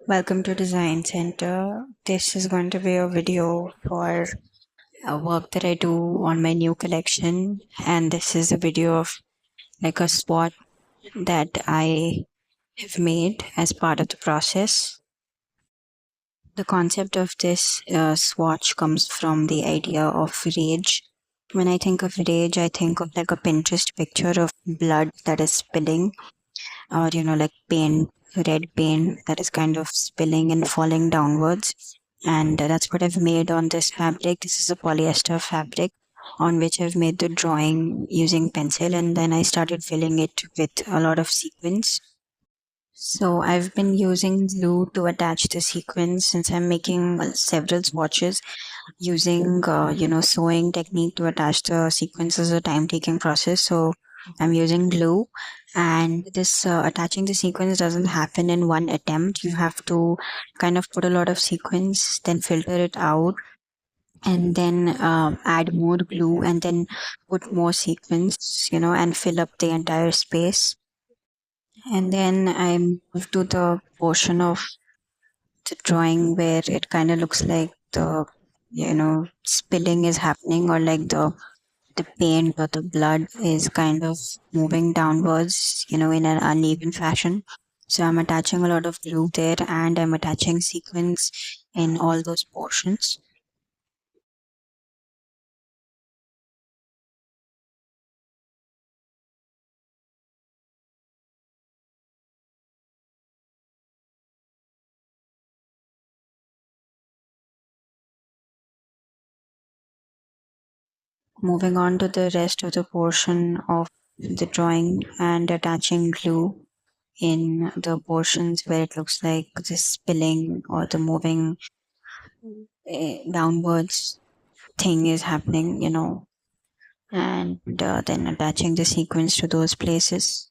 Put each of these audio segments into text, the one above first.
Welcome to Design Center. This is going to be a video for a work that I do on my new collection, and this is a video of like a swatch that I have made as part of the process. The concept of this swatch comes from the idea of rage. When I think of rage, I think of like a Pinterest picture of blood that is spilling, or like paint, red paint that is kind of spilling and falling downwards. And that's what I've made on this fabric. This is a polyester fabric on which I've made the drawing using pencil, and then I started filling it with a lot of sequins. So I've been using glue to attach the sequins since I'm making several swatches. Using sewing technique to attach the sequins is a time taking process, so I'm using glue. And this attaching the sequins doesn't happen in one attempt. You have to kind of put a lot of sequins, then filter it out, and then add more glue, and then put more sequins, and fill up the entire space. And then I move to the portion of the drawing where it kind of looks like the spilling is happening, or like the paint or the blood is kind of moving downwards, in an uneven fashion. So I'm attaching a lot of glue there, and I'm attaching sequins in all those portions. Moving on to the rest of the portion of the drawing and attaching glue in the portions where it looks like the spilling or the moving downwards thing is happening, and then attaching the sequence to those places.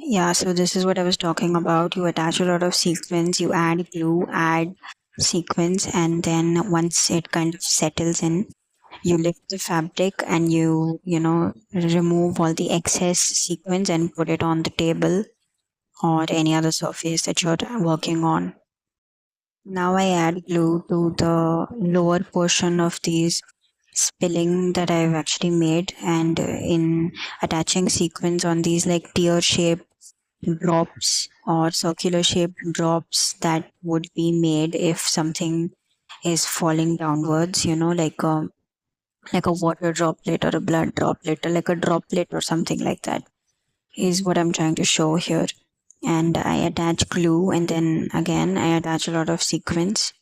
Yeah, so this is what I was talking about. You attach a lot of sequins, you add glue, add sequins, and then once it kind of settles in, you lift the fabric and you remove all the excess sequins and put it on the table or any other surface that you're working on. Now I add glue to the lower portion of these spilling that I've actually made, and in attaching sequins on these like tear shaped drops or circular shaped drops that would be made if something is falling downwards, like a water droplet or a blood droplet or like a droplet or something like that is what I'm trying to show here. And I attach glue, and then again I attach a lot of sequins.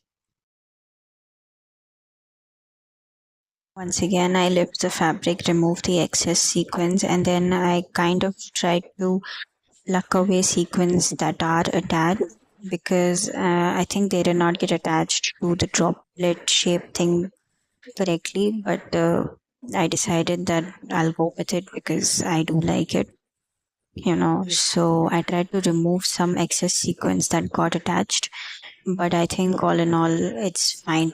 Once again I lift the fabric, remove the excess sequins, and then I kind of try to pluck away sequins that are attached, because I think they did not get attached to the droplet shape thing correctly, but I decided that I'll go with it because I do like it. So I tried to remove some excess sequins that got attached, but I think all in all it's fine.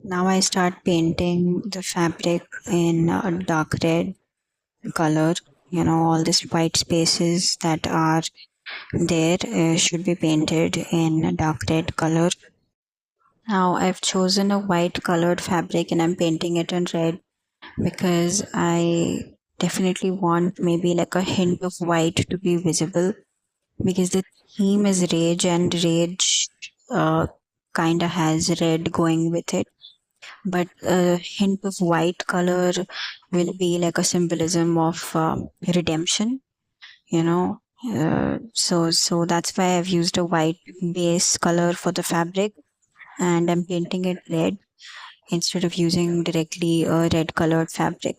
Now I start painting the fabric in a dark red color. All these white spaces that are there should be painted in a dark red color. Now I've chosen a white colored fabric and I'm painting it in red because I definitely want maybe like a hint of white to be visible, because the theme is rage, and rage kind of has red going with it, but a hint of white color will be like a symbolism of redemption, you know. So that's why I've used a white base color for the fabric, and I'm painting it red instead of using directly a red colored fabric.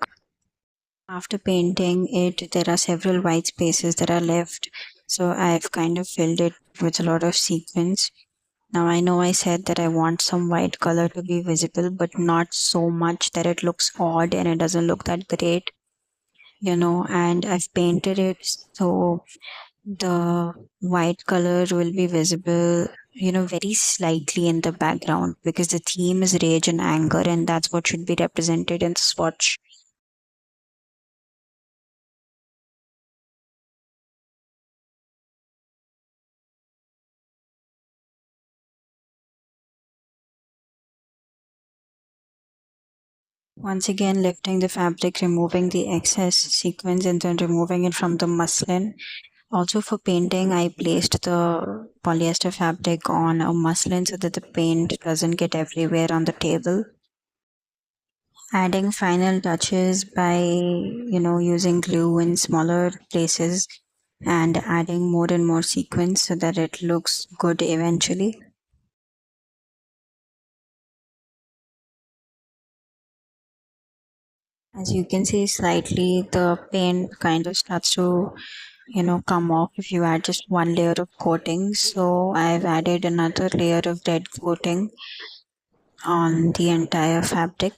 After painting it, there are several white spaces that are left, so I've kind of filled it with a lot of sequins. Now I know I said that I want some white color to be visible, but not so much that it looks odd and it doesn't look that great, and I've painted it so the white color will be visible, very slightly in the background because the theme is rage and anger, and that's what should be represented in the swatch. Once again, lifting the fabric, removing the excess sequins, and then removing it from the muslin. Also, for painting, I placed the polyester fabric on a muslin so that the paint doesn't get everywhere on the table. Adding final touches by, using glue in smaller places and adding more and more sequins so that it looks good eventually. As you can see, slightly the paint kind of starts to, come off if you add just one layer of coating. So I've added another layer of red coating on the entire fabric.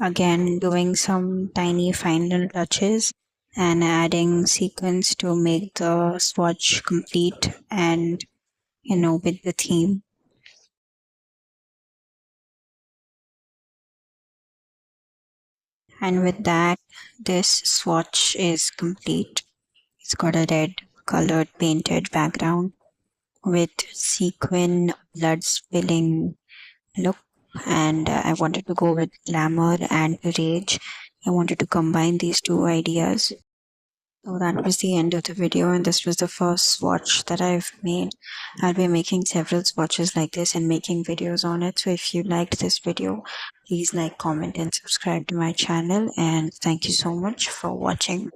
Again, doing some tiny final touches and adding sequins to make the swatch complete and, with the theme. And with that, this swatch is complete. It's got a red colored painted background with sequin blood spilling look, and I wanted to go with glamour and rage. I wanted to combine these two ideas. So that was the end of the video, and this was the first swatch that I've made. I'll be making several swatches like this and making videos on it. So if you liked this video, please like, comment, and subscribe to my channel. And thank you so much for watching.